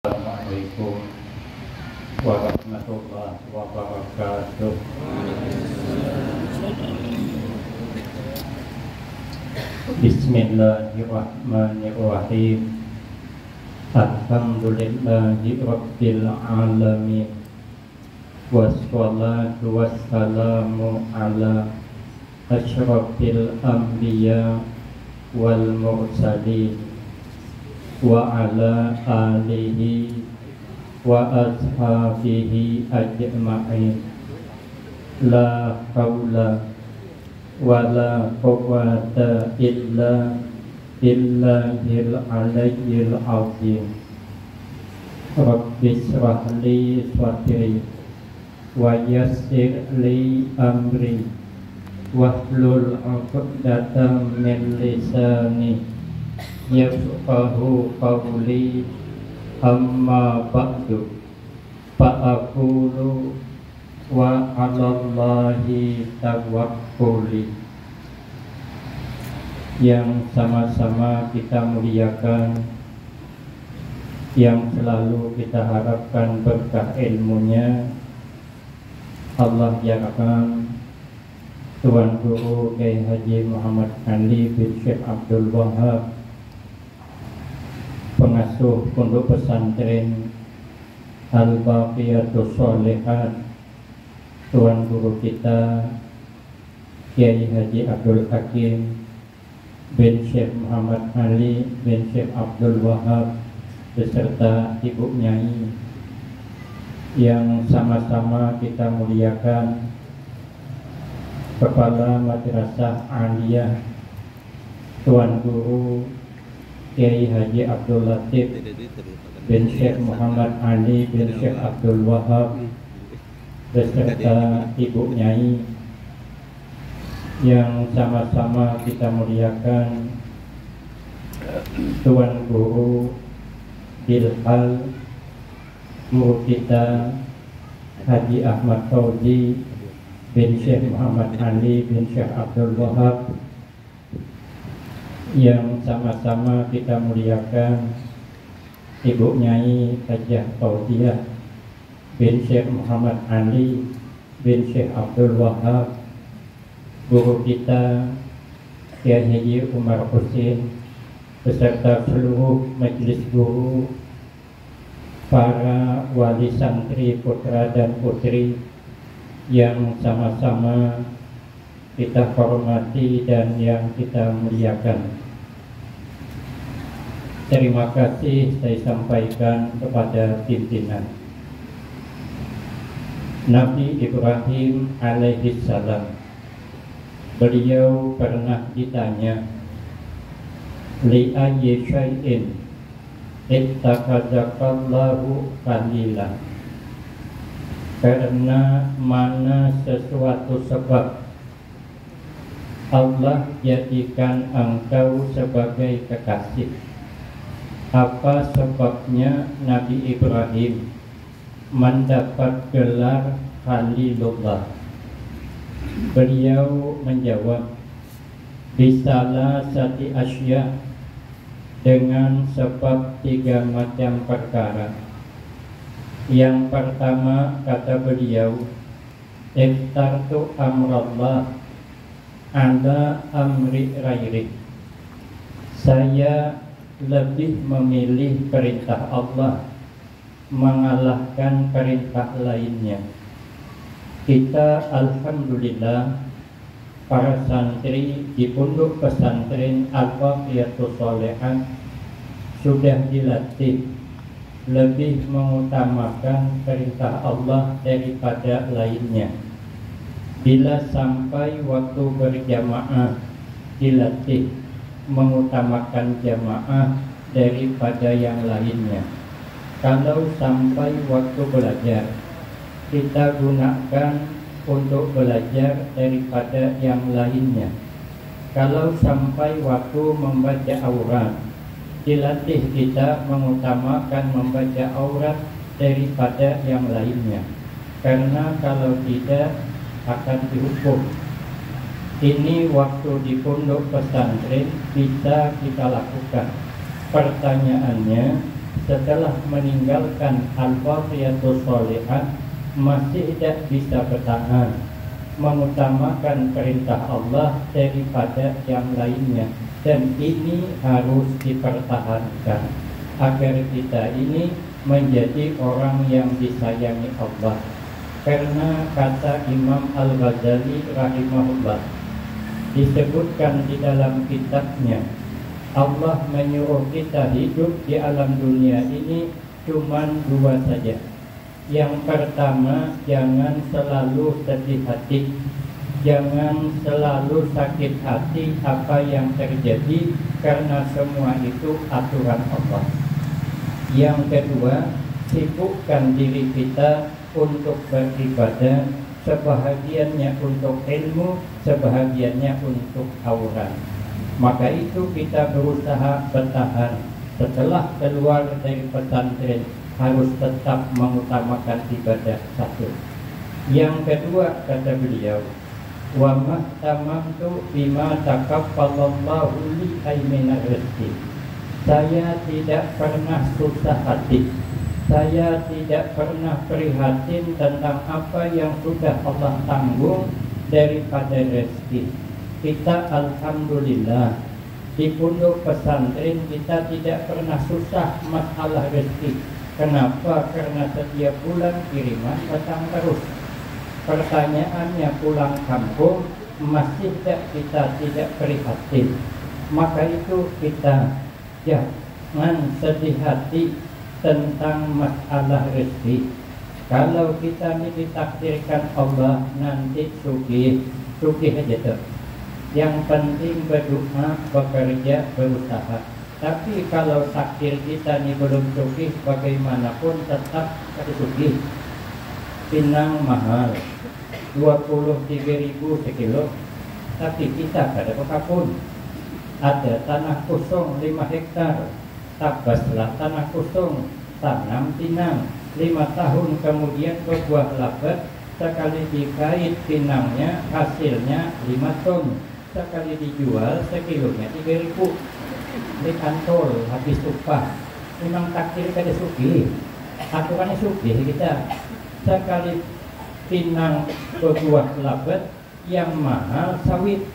Assalamualaikum warahmatullahi wabarakatuh. Bismillahirrahmanirrahim. Alhamdulillahi rabbil alamin. Wassalatu wassalamu ala asyrafil anbiya wal mursalin wa ala alihi wa ashabihi ajma'in. La haula wa la quwwata illa billahil aliyyil azim. Rabbi shrah li sadri wa yassir li amri wahlul 'uqdatam min lisani yafqahu qawli. Amma ba'du, fa'aqulu wa 'alallahi tawakkuli. Yang sama-sama kita muliakan, yang selalu kita harapkan berkah ilmunya, Allah yarham Tuan Guru Kiai Haji Muhammad Ali bin Syekh Abdul Wahab, pengasuh pondok pesantren Al-Baqiyatus Sholihat, Tuan Guru kita Kiai Haji Abdul Hakim bin Syekh Muhammad Ali bin Syekh Abdul Wahab, beserta Ibu Nyai yang sama-sama kita muliakan, Kepala Madrasah Aliyah Tuan Guru Kiai Haji Abdul Latif bin Syekh Muhammad Ali bin Syekh Abdul Wahab, beserta Ibu Nyai yang sama-sama kita muliakan, Tuan Guru Bilhal, guru kita Haji Ahmad Fauzi bin Syekh Muhammad Ali bin Syekh Abdul Wahab, yang sama-sama kita muliakan, Ibu Nyai Hajah Fauziah bin Syekh Muhammad Ali bin Syekh Abdul Wahab, guru kita Kiai Haji Umar Husin, beserta seluruh majelis guru, para wali santri putra dan putri yang sama-sama kita hormati dan yang kita muliakan. Terima kasih saya sampaikan kepada pimpinan. Nabi Ibrahim alaihissalam, beliau pernah ditanya, li ayyi syai'in ittakhadzakallahu khalila, karena mana sesuatu sebab Allah jadikan engkau sebagai kekasih. Apa sebabnya Nabi Ibrahim mendapat gelar Khalilullah? Beliau menjawab, bisalah sati asya, dengan sebab 3 macam perkara. Yang pertama, kata beliau, iftartu amrallah ala amri ghairi, saya lebih memilih perintah Allah mengalahkan perintah lainnya. Kita alhamdulillah para santri di pondok pesantren Al-Baqiyatus Sholihat sudah dilatih lebih mengutamakan perintah Allah daripada lainnya. Bila sampai waktu berjamaah, dilatih mengutamakan jamaah daripada yang lainnya. Kalau sampai waktu belajar, kita gunakan untuk belajar daripada yang lainnya. Kalau sampai waktu membaca aurat, dilatih kita mengutamakan membaca aurat daripada yang lainnya, karena kalau tidak akan dihukum. Ini waktu di pondok pesantren bisa kita lakukan. Pertanyaannya, setelah meninggalkan al-faqiyatus sholihah masih tidak bisa bertahan, mengutamakan perintah Allah daripada yang lainnya, dan ini harus dipertahankan agar kita ini menjadi orang yang disayangi Allah. Karena kata Imam Al-Ghazali rahimahullah, disebutkan di dalam kitabnya, Allah menyuruh kita hidup di alam dunia ini cuman dua saja. Yang pertama, jangan selalu sedih hati, jangan selalu sakit hati apa yang terjadi, karena semua itu aturan Allah. Yang kedua, sibukkan diri kita untuk beribadah, sebahagiannya untuk ilmu, sebahagiannya untuk aurat. Maka itu kita berusaha bertahan. Setelah keluar dari pesantren harus tetap mengutamakan ibadah satu. Yang kedua, kata beliau, wa mahtamamtu bima taqabbalallahu li aymina rizqi. Saya tidak pernah susah hati, saya tidak pernah prihatin tentang apa yang sudah Allah tanggung daripada rezeki. Kita alhamdulillah di pondok pesantren kita tidak pernah susah masalah rezeki. Kenapa? Karena setiap bulan kiriman datang terus. Pertanyaannya, pulang kampung masih kita tidak prihatin. Maka itu kita jangan sedih hati tentang masalah rezeki. Kalau kita ini ditakdirkan Allah nanti sugih aja tuh. Yang penting berdoa, bekerja, berusaha. Tapi kalau takdir kita ini belum sugih, bagaimanapun tetap ada sugih. Pinang mahal 23.000 sekilo, tapi kita ada apapun. Ada tanah kosong 5 hektar, tabaslah tanah kosong, tanam pinang. 5 tahun kemudian berbuah lebat, sekali dikait pinangnya hasilnya 5 ton, sekali dijual sekilonya 3.000. Di kantol habis upah. Memang takdir kada sugih, aturannya sugih kita. Sekali pinang berbuah lebat, yang mahal sawit,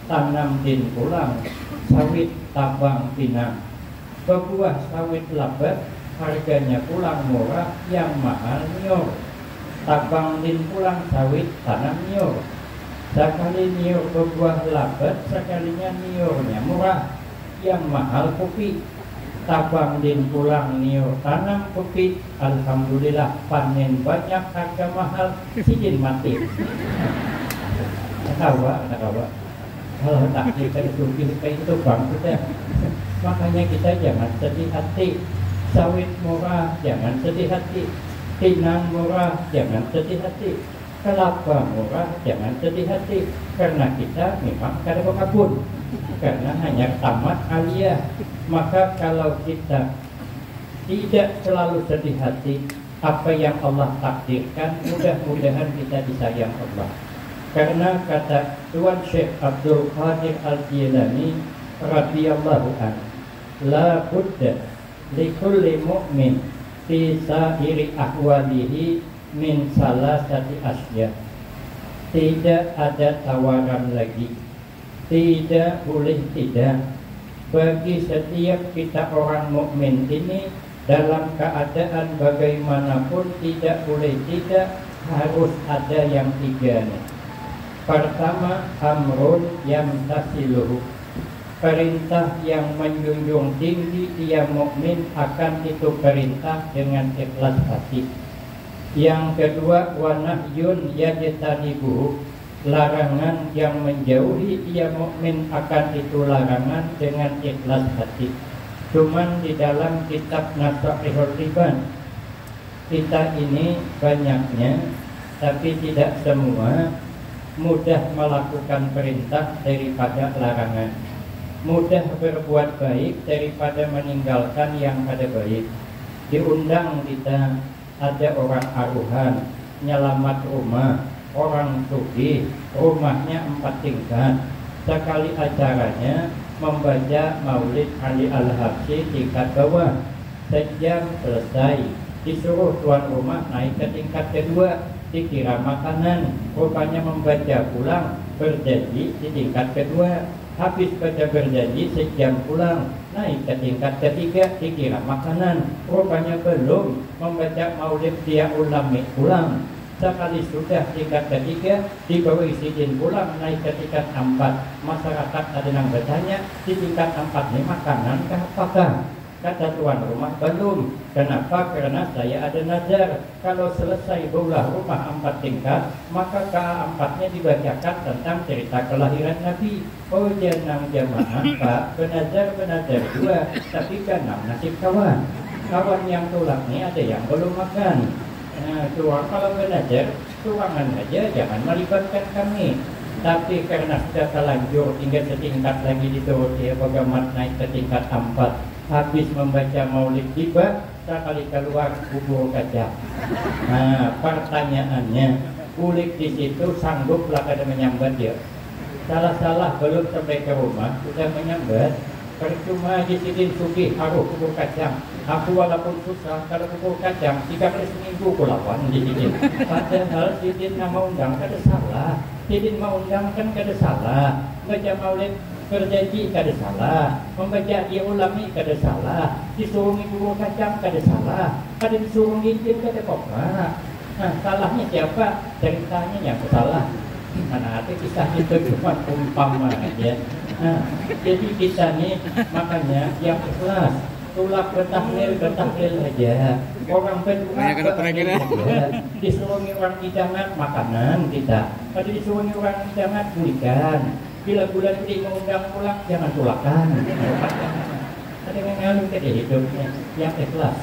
tanam din pulang, sawit tabang pinang. Berbuah sawit lebat harganya pulang murah, yang mahal nior. Tabang din pulang sawit, tanam nior. Sekali nior berbuah lebat, sekalinya niornya murah, yang mahal kopi. Tabang din pulang nior tanam kopi, alhamdulillah panen banyak, harga mahal, sijin mati. Kawa. Kalau takdir dari sugih kayak itu bang kita. Makanya kita jangan sedih hati. Sawit murah jangan sedih hati, pinang murah jangan sedih hati, kelapa murah jangan sedih hati, karena kita memang kada berkebun, karena hanya tamat aliyah. Maka kalau kita tidak selalu sedih hati, apa yang Allah takdirkan, mudah-mudahan kita disayang Allah. Karena kata Tuan Syekh Abdul Qadir Al-Jilani radhiyallahu anhu, la budda likulli mu'min fi sa'iri ahwalihi min salasati asya. Tidak ada tawaran lagi, tidak boleh tidak, bagi setiap kita orang mukmin ini dalam keadaan bagaimanapun tidak boleh tidak, harus ada yang tiga nih. Pertama, amrun yamtasiluhu, perintah yang menjunjung tinggi dia mukmin akan itu perintah dengan ikhlas hati. Yang kedua, wa nahyun yajtanibuhu, larangan yang menjauhi dia mukmin akan itu larangan dengan ikhlas hati. Cuman di dalam kitab Nasaihul Riban kita ini banyaknya, tapi tidak semua mudah melakukan perintah daripada larangan, mudah berbuat baik daripada meninggalkan yang ada baik. Diundang kita, ada orang aruhan nyelamat rumah, orang sugih rumahnya 4 tingkat, sekali acaranya membaca Maulid Ali Al-Habsyi tingkat bawah. sejam selesai. Disuruh tuan rumah naik ke tingkat kedua, dikira makanan, rupanya membaca pulang, berjanji di tingkat kedua. Habis baca berjanji sejam pulang, naik ke tingkat ketiga, dikira makanan, rupanya belum, membaca maulid dia ulami pulang. Sekali sudah tingkat ketiga, diberi sidin pulang, naik ke tingkat 4. Masyarakat ada yang bertanya, di tingkat 4 ini makanan apakah? Kata tuan rumah, belum. Kenapa? Karena saya ada nazar, kalau selesai berulah rumah 4 tingkat, maka ke-4-nya dibacakan tentang cerita kelahiran Nabi. Oh jangan jamaah Pak, benazar juga, tapi kan nasib kawan yang tulak ini ada yang belum makan. Nah, tuan kalau benazar, tuangan aja, jangan melibatkan kami. Tapi karena sudah terlanjur tinggal setingkat lagi dituruti bagaimana naik ke tingkat 4, habis membaca maulid tiba, sekali keluar bubur kacang. Nah, pertanyaannya, kulit di situ sangguplah kada menyambat dia? Salah-salah belum sampai ke rumah sudah menyambat. Percuma disidin sugih haruh bubur kacang. Aku walaupun susah kalau bubur kacang 3 kali seminggu ku lawan disidin. Padahal sidin mau undang kada salah. Sidin mau undang kan kada salah. Baca maulid berjanji kada salah, membaca dia ulami kada salah, disuruh bubur kacang kada salah, kada disuruh ngintip kada apa. Nah, salahnya siapa? Ceritanya yang salah. Mana ada kisah itu cuma umpama aja. Nah, jadi kita nih makanya yang ikhlas, tulak bertahlil aja. Orang berdua disuruh orang hidangan makanan kita, kalau disuruh orang hidangan belikan. Bila bulan ini mengundang pulang, jangan tulakan. Ada yang ngalir ke hidupnya yang ikhlas.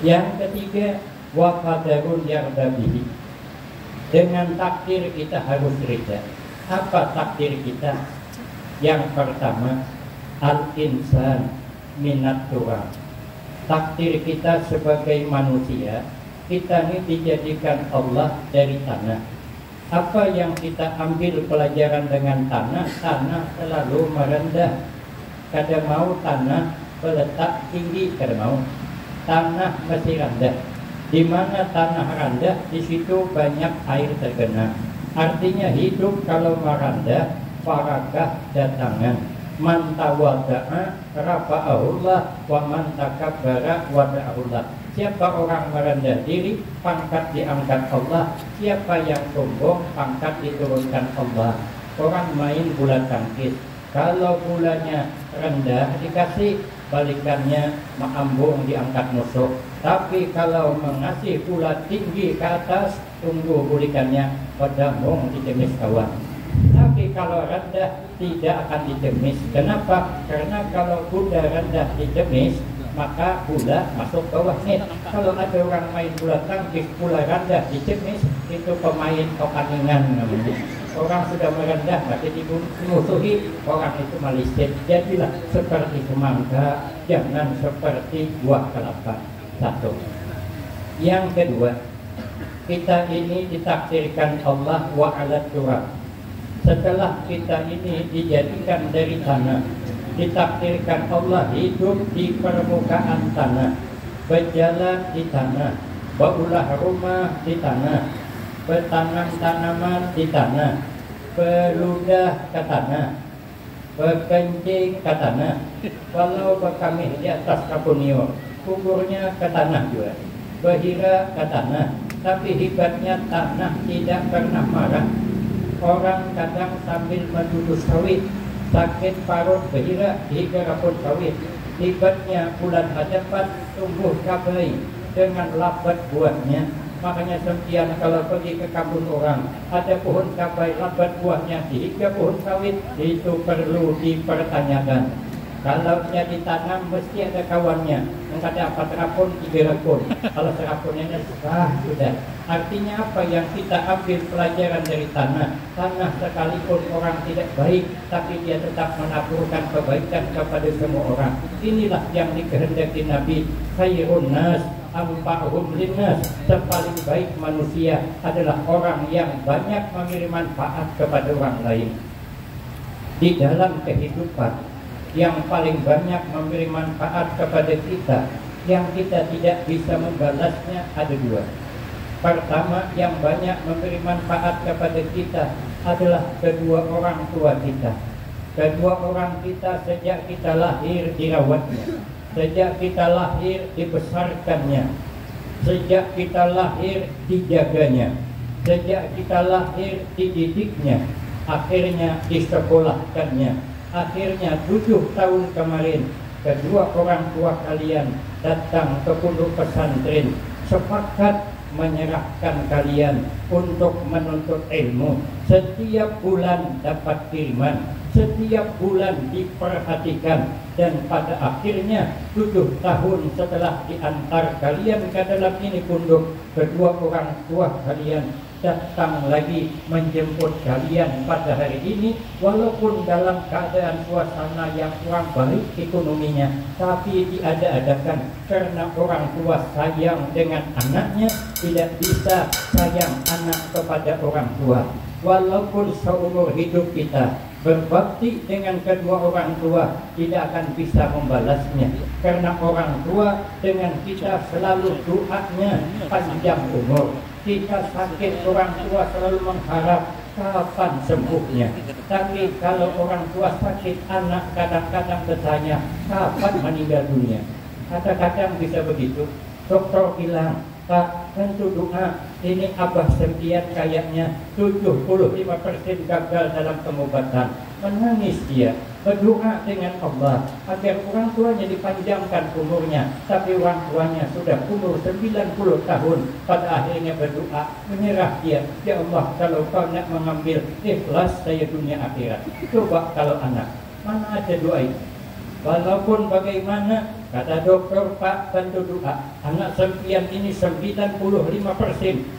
Yang ketiga, wa qadarun yardabihi. Dengan takdir kita harus ridha. Apa takdir kita? Yang pertama, al-insan minat Tuhan. Takdir kita sebagai manusia, kita ini dijadikan Allah dari tanah. Apa yang kita ambil pelajaran dengan tanah, tanah selalu merendah. Kada mau tanah meletak tinggi, kada mau. Tanah mesti rendah. Di mana tanah rendah, di situ banyak air tergenang. Artinya hidup kalau merendah, farakah datangan. Man tawada'a rafa'ahullah wa man takabbara wada'ahullah. Siapa orang merendah diri, pangkat diangkat Allah. Siapa yang sombong, pangkat diturunkan Allah. Orang main bola tangkis, kalau bolanya rendah dikasih, balikannya mengambung diangkat musuh. Tapi kalau mengasih bola tinggi ke atas, tunggu bulikannya pedambung dicemis kawan. Tapi kalau rendah tidak akan dicemis. Kenapa? Karena kalau bola rendah dicemis, maka bola masuk ke wasit. Kalau ada orang main bola tangkis, bola rendah dicemis, itu pemain tokaningan namanya. Orang sudah merendah, masih dimusuhi, orang itu malisit. Jadilah seperti semangka, jangan seperti buah kelapa. Satu. Yang kedua, kita ini ditakdirkan Allah wa ala turab. Setelah kita ini dijadikan dari tanah, ditakdirkan Allah hidup di permukaan tanah, berjalan di tanah, berulah rumah di tanah, bertanam tanaman di tanah, berludah ke tanah, berkencing ke tanah. Kalau kami di atas kapunior, kuburnya ke tanah juga, berhira ke tanah. Tapi hebatnya tanah tidak pernah marah. Orang kadang sambil menduduk sawit, sakit parut berhira hingga rapun sawit. Hebatnya bulan hadapan tumbuh cabai dengan labat buahnya. Makanya setiap kalau pergi ke kampung orang, ada pohon cabai labat buahnya hingga pohon sawit, itu perlu dipertanyakan. Kalau dia ditanam mesti ada kawannya. Yang ada apa terapun 3 rakun. Kalau terapunnya sudah. Artinya apa yang kita ambil pelajaran dari tanah? Tanah sekalipun orang tidak baik, tapi dia tetap menaburkan kebaikan kepada semua orang. Inilah yang dikehendaki Nabi. Khairun nas anfa'uhum linnas. Sepaling baik manusia adalah orang yang banyak memberi manfaat kepada orang lain. Di dalam kehidupan, yang paling banyak memberi manfaat kepada kita yang kita tidak bisa membalasnya ada dua. Pertama, yang banyak memberi manfaat kepada kita adalah kedua orang tua kita. Kedua orang kita sejak kita lahir dirawatnya, sejak kita lahir dibesarkannya, sejak kita lahir dijaganya, sejak kita lahir dididiknya, akhirnya disekolahkannya, akhirnya 7 tahun kemarin kedua orang tua kalian datang ke pondok pesantren, sepakat menyerahkan kalian untuk menuntut ilmu. Setiap bulan dapat kiriman, setiap bulan diperhatikan, dan pada akhirnya 7 tahun setelah diantar kalian ke dalam ini pondok, kedua orang tua kalian datang lagi menjemput kalian pada hari ini, walaupun dalam keadaan suasana yang kurang baik ekonominya, tapi diada-adakan karena orang tua sayang dengan anaknya, tidak bisa sayang anak kepada orang tua. Walaupun seumur hidup kita berbakti dengan kedua orang tua, tidak akan bisa membalasnya, karena orang tua dengan kita selalu doanya panjang umur. Kita sakit, orang tua selalu mengharap kapan sembuhnya. Tapi kalau orang tua sakit, anak kadang-kadang bertanya kapan meninggal dunia. Kadang-kadang bisa begitu. Dokter bilang, Pak, tentu doa, ini Abah Sempian kayaknya 75% gagal dalam pengobatan. Menangis dia, berdoa dengan Allah agar orang tuanya dipanjangkan umurnya, tapi orang tuanya sudah umur 90 tahun. Pada akhirnya berdoa, menyerah dia, ya Allah, kalau kau nak mengambil, ikhlas saya dunia akhirat. Coba kalau anak, mana ada doa itu? Walaupun bagaimana, kata dokter, Pak, bantu doa. Anak Sempian ini 95%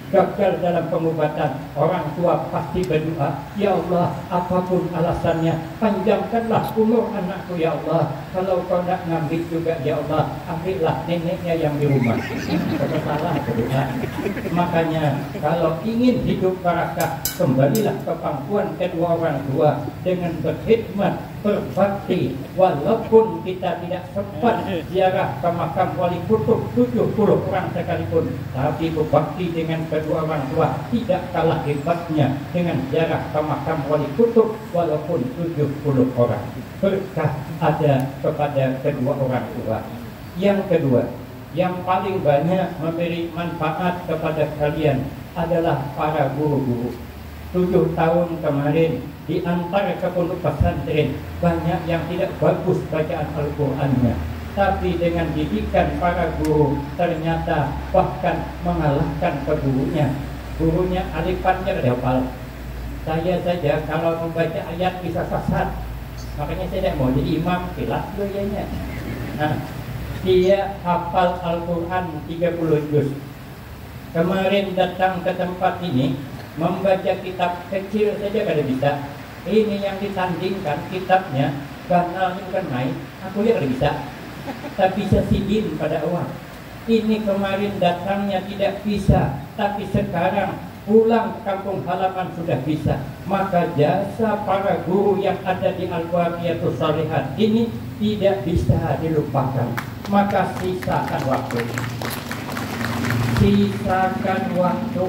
gagal dalam pengobatan. Orang tua pasti berdoa, ya Allah, apapun alasannya, panjangkanlah umur anakku, ya Allah. Kalau kau nak ngambil juga, ya Allah, ambillah neneknya yang di rumah. Salah berdoa. Makanya kalau ingin hidup barakah, kembalilah ke pangkuan kedua orang tua dengan berkhidmat, berbakti. Walaupun kita tidak sempat ziarah ke makam wali kutub 70 orang sekalipun, tapi berbakti dengan kedua orang tua tidak kalah hebatnya dengan ziarah ke makam wali kutub walaupun 70 orang. Berkah ada kepada kedua orang tua. Yang kedua, yang paling banyak memberi manfaat kepada kalian adalah para guru-guru. 7 tahun kemarin diantar ke pondok pesantren, banyak yang tidak bagus bacaan Al-Qur'annya, tapi dengan didikan para guru ternyata bahkan mengalahkan ke gurunya. Gurunya alifannya hafal. Saya saja kalau membaca ayat bisa sesat, makanya saya tidak mau jadi imam, kilat doyanya. Nah, dia hafal Al-Quran 30 juz. Kemarin datang ke tempat ini, membaca kitab kecil saja kada bisa. Ini yang ditandingkan kitabnya, banalnya bukan main, aku ya kada bisa. Tak bisa sidin pada awal. Ini kemarin datangnya tidak bisa, tapi sekarang pulang ke kampung halaman sudah bisa. Maka jasa para guru yang ada di Al-Waqiyatus Shalihat ini tidak bisa dilupakan. Maka sisakan waktu. Sisakan waktu.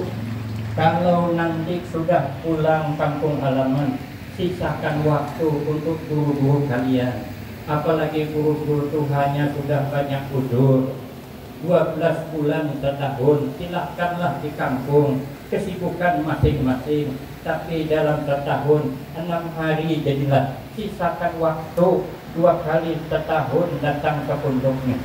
Kalau nanti sudah pulang kampung halaman, sisakan waktu untuk guru-guru kalian. Apalagi guru-guru Tuhannya sudah banyak udur, 12 bulan setahun, silahkanlah di kampung, kesibukan masing-masing. Tapi dalam setahun 6 hari jadilah, sisakan waktu 2 kali setahun datang ke pondoknya.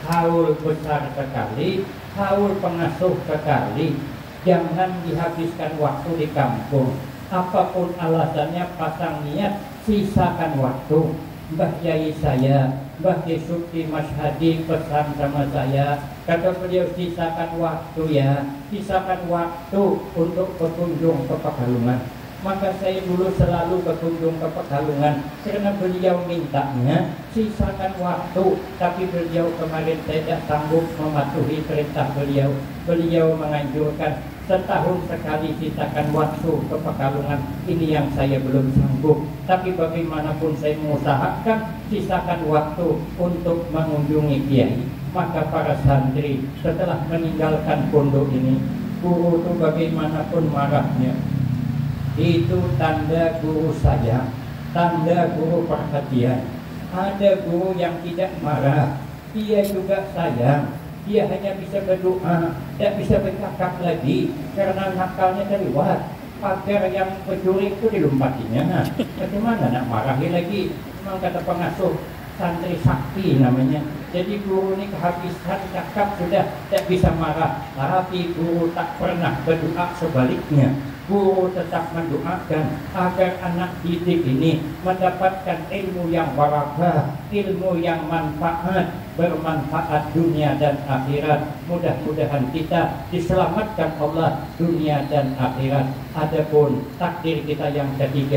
Haul besar sekali, haul pengasuh sekali. Jangan dihabiskan waktu di kampung. Apapun alasannya, pasang niat, sisakan waktu. Mbah Yai saya, Mbah Yesukti Mas Hadi pesan sama saya, kata beliau, sisakan waktu ya, sisakan waktu untuk berkunjung ke Pekalongan. Maka saya dulu selalu berkunjung ke Pekalongan karena beliau mintanya sisakan waktu, tapi beliau kemarin tidak sanggup mematuhi perintah beliau. Beliau menganjurkan setahun sekali sisakan waktu ke Pekalongan. Ini yang saya belum sanggup, tapi bagaimanapun saya mengusahakan sisakan waktu untuk mengunjungi kiai. Maka para santri setelah meninggalkan pondok ini, guru itu bagaimanapun marahnya, itu tanda guru sayang, tanda guru perhatian. Ada guru yang tidak marah, dia juga sayang, dia hanya bisa berdoa, tidak bisa bercakap lagi karena nakalnya terlewat. Pagar yang pencuri itu dilompatinya. Nah, bagaimana nak marahi lagi? Memang kata pengasuh, santri sakti namanya. Jadi guru ini kehabisan cakap sudah tidak bisa marah, tapi guru tak pernah berdoa sebaliknya. Guru tetap mendoakan agar anak didik ini mendapatkan ilmu yang barakah, ilmu yang manfaat, bermanfaat dunia dan akhirat. Mudah-mudahan kita diselamatkan Allah dunia dan akhirat. Adapun takdir kita yang ketiga,